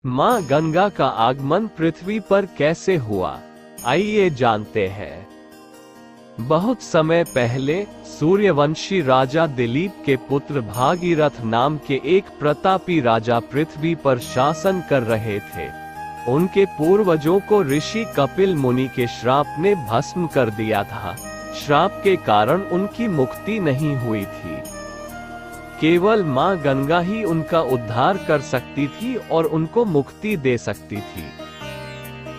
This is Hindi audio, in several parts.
मां गंगा का आगमन पृथ्वी पर कैसे हुआ, आइए जानते हैं। बहुत समय पहले सूर्यवंशी राजा दिलीप के पुत्र भागीरथ नाम के एक प्रतापी राजा पृथ्वी पर शासन कर रहे थे। उनके पूर्वजों को ऋषि कपिल मुनि के श्राप ने भस्म कर दिया था। श्राप के कारण उनकी मुक्ति नहीं हुई थी। केवल मां गंगा ही उनका उद्धार कर सकती थी और उनको मुक्ति दे सकती थी।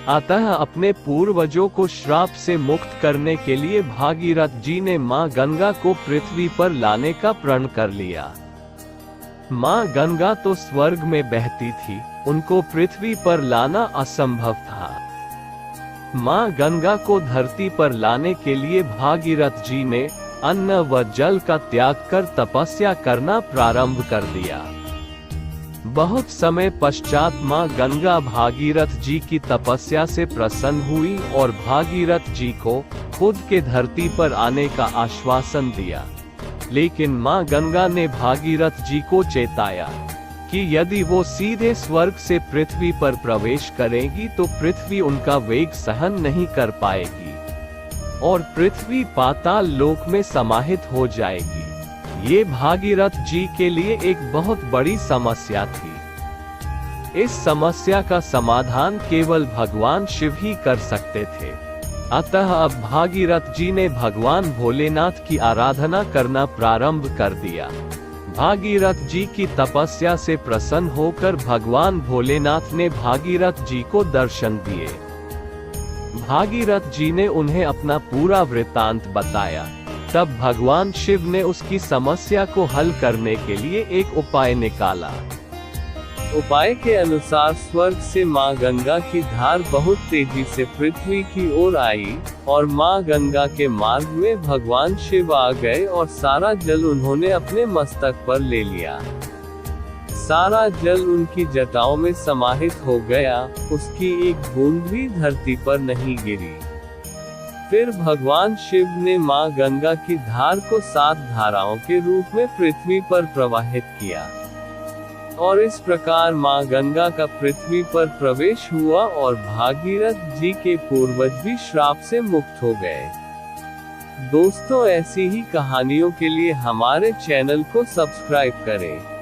अतः अपने पूर्वजों को श्राप से मुक्त करने के लिए भागीरथ जी ने मां गंगा को पृथ्वी पर लाने का प्रण कर लिया। मां गंगा तो स्वर्ग में बहती थी, उनको पृथ्वी पर लाना असंभव था। मां गंगा को धरती पर लाने के लिए भागीरथ जी ने अन्न व जल का त्याग कर तपस्या करना प्रारंभ कर दिया। बहुत समय पश्चात मां गंगा भागीरथ जी की तपस्या से प्रसन्न हुई और भागीरथ जी को खुद के धरती पर आने का आश्वासन दिया। लेकिन मां गंगा ने भागीरथ जी को चेताया कि यदि वो सीधे स्वर्ग से पृथ्वी पर प्रवेश करेंगी तो पृथ्वी उनका वेग सहन नहीं कर पाएगी और पृथ्वी पाताल लोक में समाहित हो जाएगी। ये भागीरथ जी के लिए एक बहुत बड़ी समस्या थी। इस समस्या का समाधान केवल भगवान शिव ही कर सकते थे। अतः अब भागीरथ जी ने भगवान भोलेनाथ की आराधना करना प्रारंभ कर दिया। भागीरथ जी की तपस्या से प्रसन्न होकर भगवान भोलेनाथ ने भागीरथ जी को दर्शन दिए। भागीरथ जी ने उन्हें अपना पूरा वृत्तांत बताया। तब भगवान शिव ने उसकी समस्या को हल करने के लिए एक उपाय निकाला। उपाय के अनुसार स्वर्ग से मां गंगा की धार बहुत तेजी से पृथ्वी की ओर आई और मां गंगा के मार्ग में भगवान शिव आ गए और सारा जल उन्होंने अपने मस्तक पर ले लिया। सारा जल उनकी जटाओं में समाहित हो गया, उसकी एक बूंद भी धरती पर नहीं गिरी। फिर भगवान शिव ने मां गंगा की धार को 7 धाराओं के रूप में पृथ्वी पर प्रवाहित किया और इस प्रकार मां गंगा का पृथ्वी पर प्रवेश हुआ और भागीरथ जी के पूर्वज भी श्राप से मुक्त हो गए। दोस्तों, ऐसी ही कहानियों के लिए हमारे चैनल को सब्सक्राइब करें।